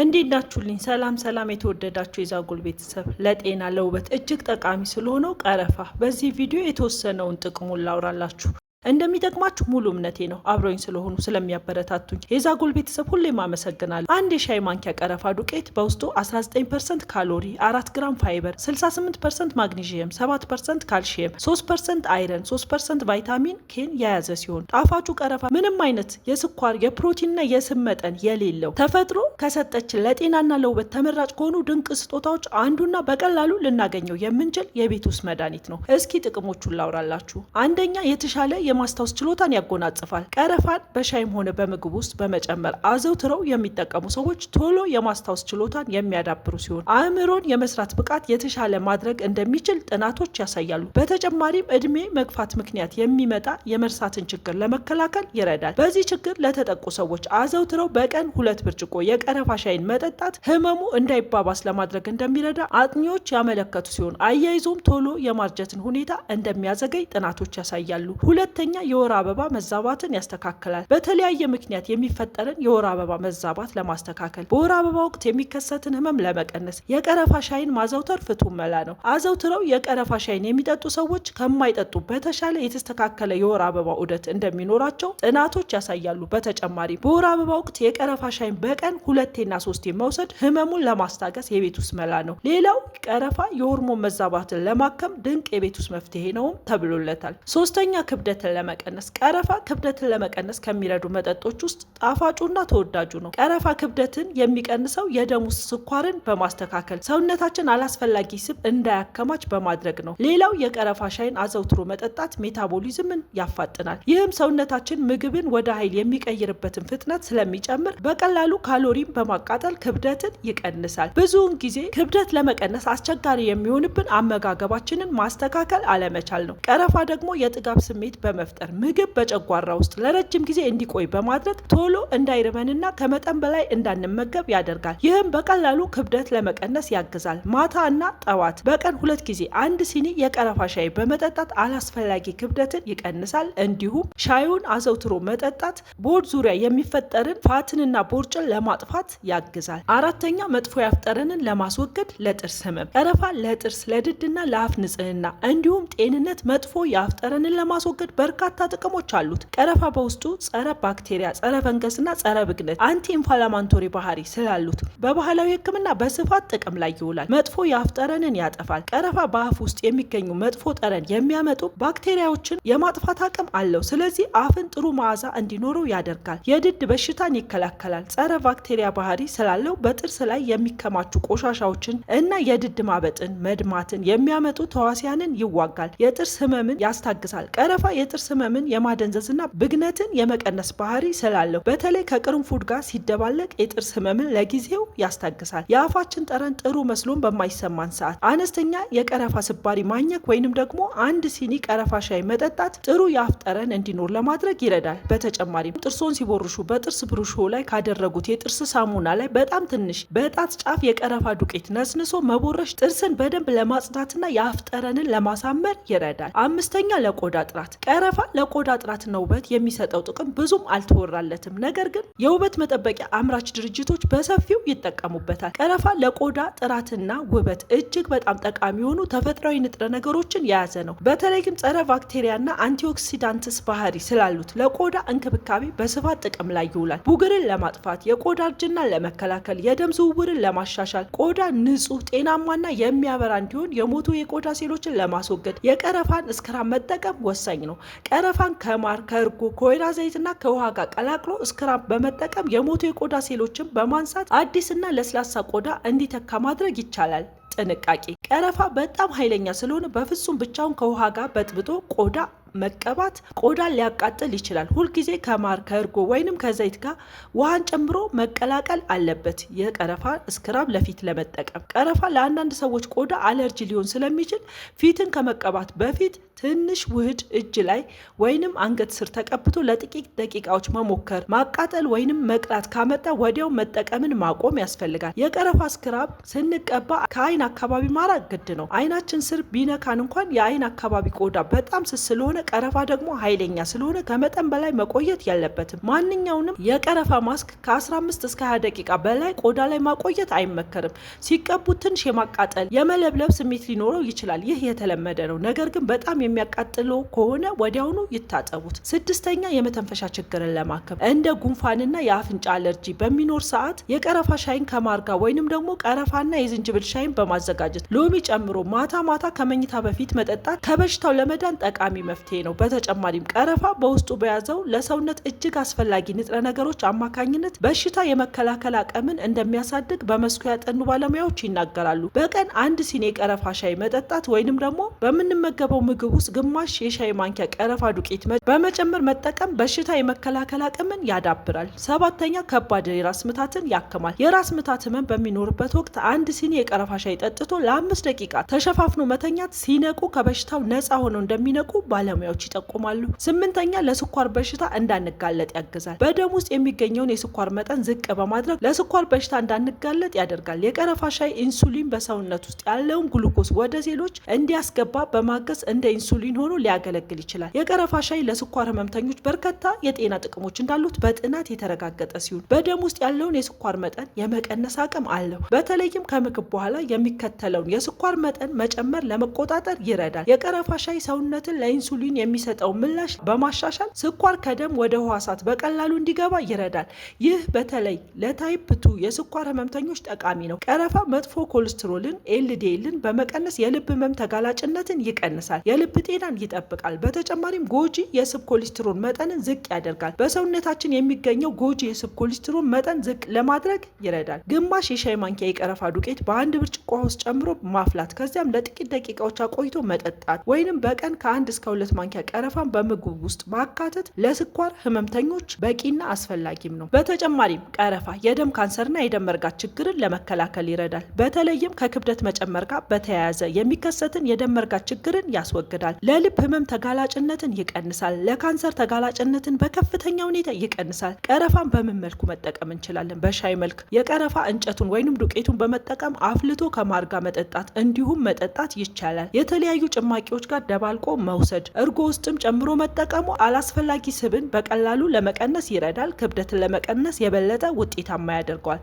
እንዴት ናችሁልኝ? ሰላም የተወደዳችሁ የዛጎል ቤተሰብ ለጤና ለውበት እጅግ ጠቃሚ ስለሆነው ቀረፋ በዚህ ቪዲዮ የተወሰነውን ጥቅሙን ላውራላችሁ። እንደሚጠቅማችሁ ሙሉ እምነቴ ነው። አብረውኝ ስለሆኑ ስለሚያበረታቱኝ የዛጎል ቤተሰብ ሁሌም አመሰግናለሁ። አንድ የሻይ ማንኪያ ቀረፋ ዱቄት በውስጡ 19% ካሎሪ፣ 4 ግራም ፋይበር፣ 68% ማግኒዥየም፣ 7% ካልሲየም፣ 3% አይረን፣ 3% ቫይታሚን ኬን የያዘ ሲሆን ጣፋጩ ቀረፋ ምንም አይነት የስኳር የፕሮቲንና የስብ መጠን የሌለው ተፈጥሮ ከሰጠችን ለጤናና ለውበት ተመራጭ ከሆኑ ድንቅ ስጦታዎች አንዱና በቀላሉ ልናገኘው የምንችል የቤት ውስጥ መድኃኒት ነው። እስኪ ጥቅሞቹን ላውራላችሁ። አንደኛ የተሻለ የማስታወስ ችሎታን ያጎናጽፋል። ቀረፋን በሻይም ሆነ በምግብ ውስጥ በመጨመር አዘውትረው የሚጠቀሙ ሰዎች ቶሎ የማስታወስ ችሎታን የሚያዳብሩ ሲሆን አእምሮን የመስራት ብቃት የተሻለ ማድረግ እንደሚችል ጥናቶች ያሳያሉ። በተጨማሪም እድሜ መግፋት ምክንያት የሚመጣ የመርሳትን ችግር ለመከላከል ይረዳል። በዚህ ችግር ለተጠቁ ሰዎች አዘውትረው በቀን 2 ብርጭቆ የቀረፋ ሻይን መጠጣት ህመሙ እንዳይባባስ ለማድረግ እንደሚረዳ አጥኚዎች ያመለከቱ ሲሆን አያይዞም ቶሎ የማርጀትን ሁኔታ እንደሚያዘገይ ጥናቶች ያሳያሉ። ሁለተኛ የወር አበባ መዛባትን ያስተካክላል። በተለያየ ምክንያት የሚፈጠርን የወር አበባ መዛባት ለማስተካከል በወር አበባ ወቅት የሚከሰትን ህመም ለመቀነስ የቀረፋ ሻይን ማዘውተር ፍቱን መላ ነው። አዘውትረው የቀረፋ ሻይን የሚጠጡ ሰዎች ከማይጠጡ በተሻለ የተስተካከለ የወር አበባ ዑደት እንደሚኖራቸው ጥናቶች ያሳያሉ። በተጨማሪ በወር አበባ ወቅት የቀረፋ ሻይን በቀን 2ና 3 መውሰድ ህመሙን ለማስታገስ የቤት ውስጥ መላ ነው። ሌላው ቀረፋ የሆርሞን መዛባትን ለማከም ድንቅ የቤት ውስጥ መፍትሄ ነው ተብሎለታል። ሶስተኛ ክብደትን ለመቀነስ ቀረፋ ክብደትን ለመቀነስ ከሚረዱ መጠጦች ውስጥ ጣፋጩና ተወዳጁ ነው። ቀረፋ ክብደትን የሚቀንሰው የደም ውስጥ ስኳርን በማስተካከል ሰውነታችን አላስፈላጊ ስብ እንዳያከማች በማድረግ ነው። ሌላው የቀረፋ ሻይን አዘውትሮ መጠጣት ሜታቦሊዝምን ያፋጥናል። ይህም ሰውነታችን ምግብን ወደ ኃይል የሚቀይርበትን ፍጥነት ስለሚጨምር በቀላሉ ካሎሪን በማቃጠል ክብደትን ይቀንሳል። ብዙውን ጊዜ ክብደት ለመቀነስ አስቸጋሪ የሚሆንብን አመጋገባችንን ማስተካከል አለመቻል ነው። ቀረፋ ደግሞ የጥጋብ ስሜት በመፍጠር ምግብ በጨጓራ ውስጥ ለረጅም ጊዜ እንዲቆይ በማድረግ ቶሎ እንዳይርበንና ከመጠን በላይ እንዳንመገብ ያደርጋል። ይህም በቀላሉ ክብደት ለመቀነስ ያግዛል። ማታ እና ጠዋት በቀን 2 ጊዜ 1 ሲኒ የቀረፋ ሻይ በመጠጣት አላስፈላጊ ክብደትን ይቀንሳል። እንዲሁም ሻዩን አዘውትሮ መጠጣት በሆድ ዙሪያ የሚፈጠርን ፋትንና ቦርጭን ለማጥፋት ያግዛል። አራተኛ መጥፎ የአፍ ጠረንን ለማስወገድ ለጥርስ ህመም ቀረፋ ለጥርስ ለድድና ለአፍ ንጽህና እንዲሁም ጤንነት መጥፎ የአፍ ጠረንን ለማስወገድ በርካታ ጥቅሞች አሉት። ቀረፋ በውስጡ ጸረ ባክቴሪያ፣ ጸረ ፈንገስና ጸረ ብግነት አንቲ ኢንፍላማቶሪ ባህሪ ስላሉት በባህላዊ ሕክምና በስፋት ጥቅም ላይ ይውላል። መጥፎ የአፍ ጠረንን ያጠፋል። ቀረፋ በአፍ ውስጥ የሚገኙ መጥፎ ጠረን የሚያመጡ ባክቴሪያዎችን የማጥፋት አቅም አለው። ስለዚህ አፍን ጥሩ መዓዛ እንዲኖረው ያደርጋል። የድድ በሽታን ይከላከላል። ጸረ ባክቴሪያ ባህሪ ስላለው በጥርስ ላይ የሚከማቹ ቆሻሻዎችን እና የድድ ማበጥን፣ መድማትን የሚያመጡ ተዋሲያንን ይዋጋል። የጥርስ ህመምን ያስታግሳል። ቀረፋ የጥርስ ህመምን የማደንዘዝና ብግነትን የመቀነስ ባህሪ ስላለው በተለይ ከቅርንፉድ ጋር ሲደባለቅ የጥርስ ህመምን ለጊዜው ያስታግሳል። የአፋችን ጠረን ጥሩ መስሎን በማይሰማን ሰዓት አነስተኛ የቀረፋ ስባሪ ማኘክ ወይንም ደግሞ 1 ሲኒ ቀረፋ ሻይ መጠጣት ጥሩ የአፍ ጠረን እንዲኖር ለማድረግ ይረዳል። በተጨማሪም ጥርሶን ሲቦርሹ በጥርስ ብሩሾ ላይ ካደረጉት የጥርስ ሳሙና ላይ በጣም ትንሽ በጣት ጫፍ የቀረፋ ዱቄት ነስንሶ መቦረሽ ጥርስን በደንብ ለማጽዳትና የአፍ ጠረንን ለማሳመር ይረዳል። አምስተኛ ለቆዳ ጥራት ቀረፋ ለቆዳ ጥራትና ውበት የሚሰጠው ጥቅም ብዙም አልተወራለትም። ነገር ግን የውበት መጠበቂያ አምራች ድርጅቶች በሰፊው ይጠቀሙበታል። ቀረፋ ለቆዳ ጥራትና ውበት እጅግ በጣም ጠቃሚ የሆኑ ተፈጥሯዊ ንጥረ ነገሮችን የያዘ ነው። በተለይም ጸረ ባክቴሪያና አንቲኦክሲዳንትስ ባህሪ ስላሉት ለቆዳ እንክብካቤ በስፋት ጥቅም ላይ ይውላል። ቡግርን ለማጥፋት፣ የቆዳ እርጅናን ለመከላከል፣ የደም ዝውውርን ለማሻሻል፣ ቆዳ ንጹህ ጤናማና የሚያበራ እንዲሆን የሞቱ የቆዳ ሴሎችን ለማስወገድ የቀረፋን ስክራብ መጠቀም ወሳኝ ነው። ቀረፋን ከማር፣ ከእርጎ፣ ከወይራ ዘይትና ከውሃ ጋር ቀላቅሎ ስክራብ በመጠቀም የሞቱ የቆዳ ሴሎችን በማንሳት አዲስና ለስላሳ ቆዳ እንዲተካ ማድረግ ይቻላል። ጥንቃቄ ቀረፋ በጣም ኃይለኛ ስለሆነ በፍጹም ብቻውን ከውሃ ጋር በጥብጦ ቆዳ መቀባት ቆዳን ሊያቃጥል ይችላል። ሁልጊዜ ከማር ከእርጎ ወይንም ከዘይት ጋር ውሃን ጨምሮ መቀላቀል አለበት። የቀረፋ ስክራብ ለፊት ለመጠቀም ቀረፋ ለአንዳንድ ሰዎች ቆዳ አለርጂ ሊሆን ስለሚችል ፊትን ከመቀባት በፊት ትንሽ ውህድ እጅ ላይ ወይንም አንገት ስር ተቀብቶ ለጥቂት ደቂቃዎች መሞከር። ማቃጠል ወይንም መቅላት ካመጣ ወዲያው መጠቀምን ማቆም ያስፈልጋል። የቀረፋ ስክራብ ስንቀባ ከአይን አይን አካባቢ ማራቅ ግድ ነው። አይናችን ስር ቢነካን እንኳን የአይን አካባቢ ቆዳ በጣም ስስ ስለሆነ ቀረፋ ደግሞ ኃይለኛ ስለሆነ ከመጠን በላይ መቆየት የለበትም። ማንኛውንም የቀረፋ ማስክ ከ15 እስከ 20 ደቂቃ በላይ ቆዳ ላይ ማቆየት አይመከርም። ሲቀቡት ትንሽ የማቃጠል የመለብለብ ስሜት ሊኖረው ይችላል። ይህ የተለመደ ነው። ነገር ግን በጣም የሚያቃጥለው ከሆነ ወዲያውኑ ይታጠቡት። ስድስተኛ የመተንፈሻ ችግርን ለማከም እንደ ጉንፋንና የአፍንጫ አለርጂ በሚኖር ሰዓት የቀረፋ ሻይን ከማር ጋር ወይንም ደግሞ ቀረፋና የዝንጅብል ሻይን በማዘጋጀት ሎሚ ጨምሮ ማታ ማታ ከመኝታ በፊት መጠጣት ከበሽታው ለመዳን ጠቃሚ መፍትሄ ነው። በተጨማሪም ቀረፋ በውስጡ በያዘው ለሰውነት እጅግ አስፈላጊ ንጥረ ነገሮች አማካኝነት በሽታ የመከላከል አቅምን እንደሚያሳድግ በመስኩ ያጠኑ ባለሙያዎች ይናገራሉ። በቀን 1 ሲኒ የቀረፋ ሻይ መጠጣት ወይንም ደግሞ በምንመገበው ምግብ ውስጥ ግማሽ የሻይ ማንኪያ ቀረፋ ዱቄት በመጨመር መጠቀም በሽታ የመከላከል አቅምን ያዳብራል። ሰባተኛ ከባድ የራስ ምታትን ያክማል። የራስ ምታት ህመም በሚኖርበት ወቅት 1 ሲኒ የቀረፋ ሻይ ጠጥቶ ለ5 ደቂቃ ተሸፋፍኖ መተኛት ሲነቁ ከበሽታው ነፃ ሆነው እንደሚነቁ ባለሙያዎች ይጠቁማሉ። ስምንተኛ ለስኳር በሽታ እንዳንጋለጥ ያግዛል። በደም ውስጥ የሚገኘውን የስኳር መጠን ዝቅ በማድረግ ለስኳር በሽታ እንዳንጋለጥ ያደርጋል። የቀረፋ ሻይ ኢንሱሊን በሰውነት ውስጥ ያለውን ግሉኮስ ወደ ሴሎች እንዲያስገባ በማገዝ እንደ ኢንሱሊን ሆኖ ሊያገለግል ይችላል። የቀረፋ ሻይ ለስኳር ህመምተኞች በርካታ የጤና ጥቅሞች እንዳሉት በጥናት የተረጋገጠ ሲሆን በደም ውስጥ ያለውን የስኳር መጠን የመቀነስ አቅም አለው። በተለይም ከምግብ በኋላ የሚከተለውን የስኳር መጠን መጨመር ለመቆጣጠር ይረዳል። የቀረፋ ሻይ ሰውነትን ለኢንሱሊን የሚሰጠው ምላሽ በማሻሻል ስኳር ከደም ወደ ህዋሳት በቀላሉ እንዲገባ ይረዳል። ይህ በተለይ ለታይፕ 2 የስኳር ህመምተኞች ጠቃሚ ነው። ቀረፋ መጥፎ ኮሌስትሮልን ኤልዲኤልን በመቀነስ የልብ ህመም ተጋላጭነትን ይቀንሳል። የልብ ጤናን ይጠብቃል። በተጨማሪም ጎጂ የስብ ኮሌስትሮል መጠንን ዝቅ ያደርጋል። በሰውነታችን የሚገኘው ጎጂ የስብ ኮሌስትሮል መጠን ዝቅ ለማድረግ ይረዳል። ግማሽ የሻይ ማንኪያ የቀረፋ ዱቄት በአንድ ብርጭቆ ውስጥ ጨምሮ ማፍላት ከዚያም ለጥቂት ደቂቃዎች አቆይቶ መጠጣት ወይንም በቀን ከ1 እስከ 2 ማንኪያ ቀረፋን በምግብ ውስጥ ማካተት ለስኳር ህመምተኞች በቂና አስፈላጊም ነው። በተጨማሪም ቀረፋ የደም ካንሰርና የደም መርጋት ችግርን ለመከላከል ይረዳል። በተለይም ከክብደት መጨመር ጋር በተያያዘ የሚከሰትን የደም መርጋት ችግርን ያስወግዳል። ለልብ ህመም ተጋላጭነትን ይቀንሳል። ለካንሰር ተጋላጭነትን በከፍተኛ ሁኔታ ይቀንሳል። ቀረፋን በምን መልኩ መጠቀም እንችላለን? በሻይ መልክ የቀረፋ እንጨቱን ወይንም ዱቄቱን በመጠቀም አፍልቶ ከማር ጋር መጠጣት እንዲሁም መጠጣት ይቻላል። የተለያዩ ጭማቂዎች ጋር ደባልቆ መውሰድ፣ እርጎ ውስጥም ጨምሮ መጠቀሙ አላስፈላጊ ስብን በቀላሉ ለመቀነስ ይረዳል። ክብደትን ለመቀነስ የበለጠ ውጤታማ ያደርገዋል።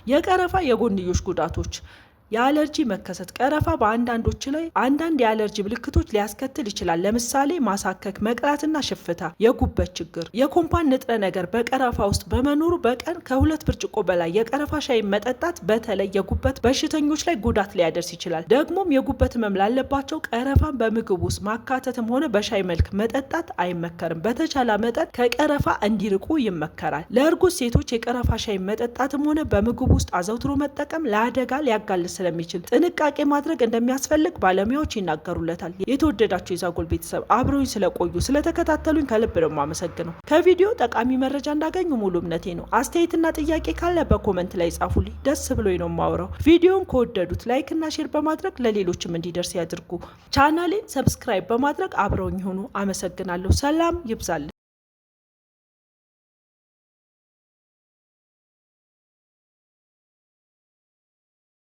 የቀረፋ የጎንዮሽ ጉዳቶች የአለርጂ መከሰት ቀረፋ በአንዳንዶች ላይ አንዳንድ የአለርጂ ምልክቶች ሊያስከትል ይችላል። ለምሳሌ ማሳከክ፣ መቅላትና ሽፍታ፣ የጉበት ችግር። የኮምፓን ንጥረ ነገር በቀረፋ ውስጥ በመኖሩ በቀን ከ2 ብርጭቆ በላይ የቀረፋ ሻይ መጠጣት በተለይ የጉበት በሽተኞች ላይ ጉዳት ሊያደርስ ይችላል። ደግሞም የጉበት ህመም ላለባቸው ቀረፋን በምግብ ውስጥ ማካተትም ሆነ በሻይ መልክ መጠጣት አይመከርም። በተቻለ መጠን ከቀረፋ እንዲርቁ ይመከራል። ለእርጉዝ ሴቶች የቀረፋ ሻይ መጠጣትም ሆነ በምግብ ውስጥ አዘውትሮ መጠቀም ለአደጋ ሊያጋልጥ ስለሚችል ጥንቃቄ ማድረግ እንደሚያስፈልግ ባለሙያዎች ይናገሩለታል። የተወደዳቸው የዛጎል ቤተሰብ አብረውኝ ስለቆዩ ስለተከታተሉኝ ከልብ ነው የማመሰግነው። ከቪዲዮ ጠቃሚ መረጃ እንዳገኙ ሙሉ እምነቴ ነው። አስተያየትና ጥያቄ ካለ በኮመንት ላይ ጻፉልኝ። ደስ ብሎኝ ነው የማወራው። ቪዲዮን ከወደዱት ላይክ እና ሼር በማድረግ ለሌሎችም እንዲደርስ ያድርጉ። ቻናሌን ሰብስክራይብ በማድረግ አብረውኝ ሆኑ። አመሰግናለሁ። ሰላም ይብዛል።